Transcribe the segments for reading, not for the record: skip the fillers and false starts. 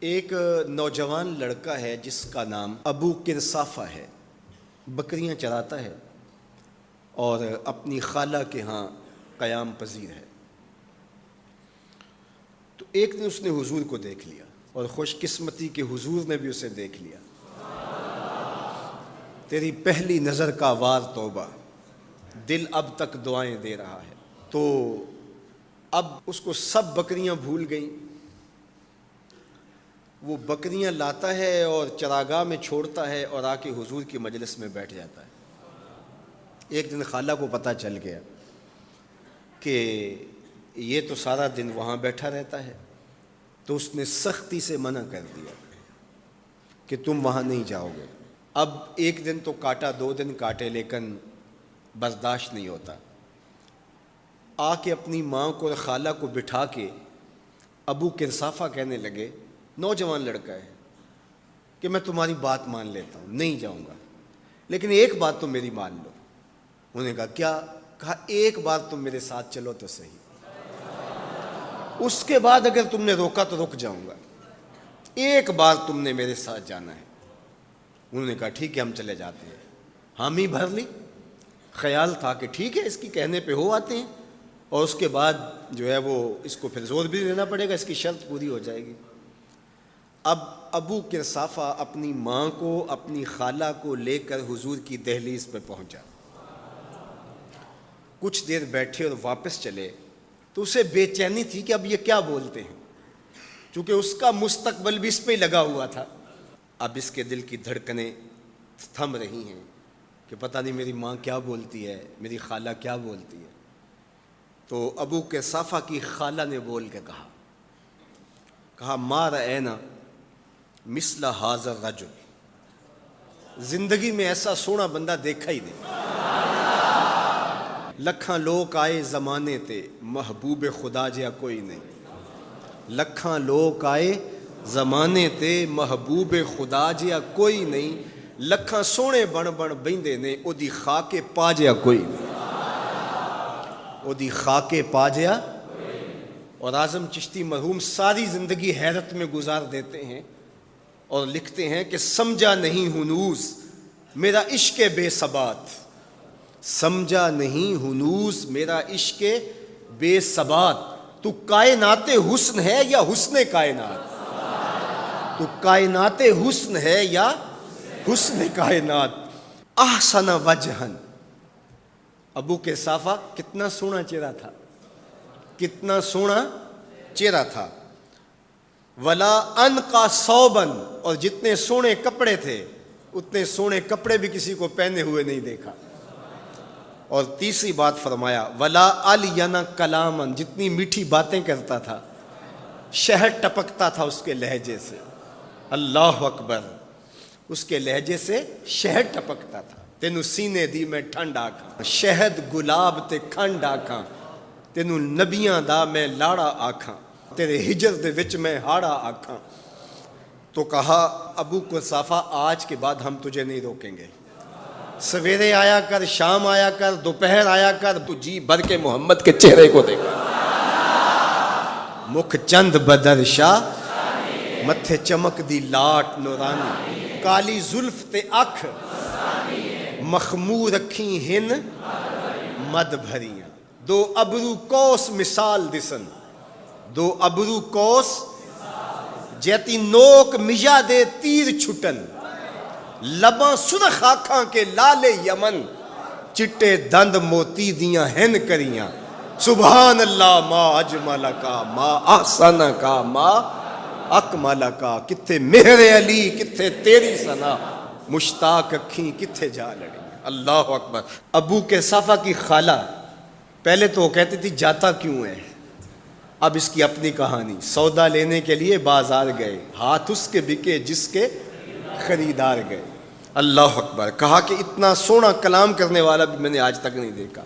ایک نوجوان لڑکا ہے جس کا نام ابو کرصافہ ہے، بکریاں چراتا ہے اور اپنی خالہ کے ہاں قیام پذیر ہے۔ تو ایک دن اس نے حضور کو دیکھ لیا اور خوش قسمتی کہ حضور نے بھی اسے دیکھ لیا۔ تیری پہلی نظر کا وار توبہ، دل اب تک دعائیں دے رہا ہے۔ تو اب اس کو سب بکریاں بھول گئیں، وہ بکریاں لاتا ہے اور چراگاہ میں چھوڑتا ہے اور آ کے حضور کی مجلس میں بیٹھ جاتا ہے۔ ایک دن خالہ کو پتہ چل گیا کہ یہ تو سارا دن وہاں بیٹھا رہتا ہے، تو اس نے سختی سے منع کر دیا کہ تم وہاں نہیں جاؤ گے۔ اب ایک دن تو کاٹا، 2 دن کاٹے، لیکن برداشت نہیں ہوتا۔ آ کے اپنی ماں کو اور خالہ کو بٹھا کے ابو کرصافہ کہنے لگے، نوجوان لڑکا ہے، کہ میں تمہاری بات مان لیتا ہوں، نہیں جاؤں گا، لیکن ایک بات تم میری مان لو۔ انہوں نے کہا کیا؟ کہا ایک بار تم میرے ساتھ چلو تو صحیح، اس کے بعد اگر تم نے روکا تو رک جاؤں گا، ایک بار تم نے میرے ساتھ جانا ہے۔ انہوں نے کہا ٹھیک ہے، ہم چلے جاتے ہیں۔ حامی بھر لی، خیال تھا کہ ٹھیک ہے اس کی کہنے پہ ہو آتے ہیں، اور اس کے بعد جو ہے وہ اس کو پھر زور بھی دینا پڑے گا، اس کی شرط پوری ہو جائے گی۔ اب ابو کرصافہ اپنی ماں کو، اپنی خالہ کو لے کر حضور کی دہلیز پہ پہنچا۔ کچھ دیر بیٹھے اور واپس چلے تو اسے بے چینی تھی کہ اب یہ کیا بولتے ہیں، چونکہ اس کا مستقبل بھی اس پہ لگا ہوا تھا۔ اب اس کے دل کی دھڑکنیں تھم رہی ہیں کہ پتہ نہیں میری ماں کیا بولتی ہے، میری خالہ کیا بولتی ہے۔ تو ابو کرصافہ کی خالہ نے بول کے کہا ما رأینا مثل ھذا الرجل، زندگی میں ایسا سونا بندہ دیکھا ہی نہیں۔ لکھاں لوگ آئے زمانے تے، محبوب خدا جہا کوئی نہیں۔ لکھاں لوگ آئے زمانے تے، محبوب خدا جہا کوئی نہیں۔ لکھاں سونے بن بن بہندے نے، او دی خاک پا جہا کوئی نہیں۔ او دی خاک پا جہا۔ اور اعظم چشتی مرحوم ساری زندگی حیرت میں گزار دیتے ہیں اور لکھتے ہیں کہ سمجھا نہیں ہنوز میرا عشق بے ثبات، سمجھا نہیں ہنوز میرا عشق بے ثبات۔ تو کائنات حسن ہے یا حسن کائنات؟ تو کائنات حسن ہے یا حسن کائنات؟ احسن وجہن، ابو کرصافہ کتنا سونا چہرہ تھا، کتنا سونا چہرہ تھا۔ ولا انقا ثوبن، اور جتنے سونے کپڑے تھے اتنے سونے کپڑے بھی کسی کو پہنے ہوئے نہیں دیکھا۔ اور تیسری بات فرمایا ولا الین کلامن، جتنی میٹھی باتیں کرتا تھا، شہد ٹپکتا تھا اس کے لہجے سے۔ اللہ اکبر، اس کے لہجے سے شہد ٹپکتا تھا۔ تینوں سینے دی میں ٹھنڈ آکھاں، شہد گلاب تے کھنڈ آکھاں، تینوں نبیاں دا میں لاڑا آکھاں، تیرے ہجر دے وچ میں ہاڑا آکھاں۔ تو کہا ابو کرصافہ آج کے بعد ہم تجھے نہیں روکیں گے، سویرے آیا کر، شام آیا کر، دوپہر آیا کر، تو جی بھر کے محمد کے چہرے کو دیکھا۔ مکھ چند بدر شاہ، متھے چمک دی لاٹ نورانی، کالی زلف تے اکھ، مخمور رکھی ہن مد بھریاں، دو ابرو کوس مثال دسن، دو ابرو کوس جیتی نوک مجا دے تیر چھٹن، لباں سرخ آنکھاں کے لال یمن، چٹے دند موتی دیاں ہن کریاں۔ سبحان اللہ ما اجمل کا، ما احسن کا، ما اکمل کا۔ کتھے مہر علی، کتھے تیری ثنا، مشتاق اکھیں کتھے جا لڑی۔ اللہ اکبر۔ ابو کرصافہ کی خالہ پہلے تو وہ کہتی تھی جاتا کیوں ہے، اب اس کی اپنی کہانی۔ سودا لینے کے لیے بازار گئے، ہاتھ اس کے بکے جس کے خریدار گئے۔ اللہ اکبر۔ کہا کہ اتنا سونا کلام کرنے والا بھی میں نے آج تک نہیں دیکھا۔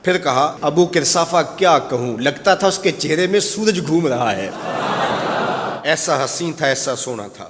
پھر کہا ابو کرصافہ کیا کہوں، لگتا تھا اس کے چہرے میں سورج گھوم رہا ہے، ایسا حسین تھا، ایسا سونا تھا۔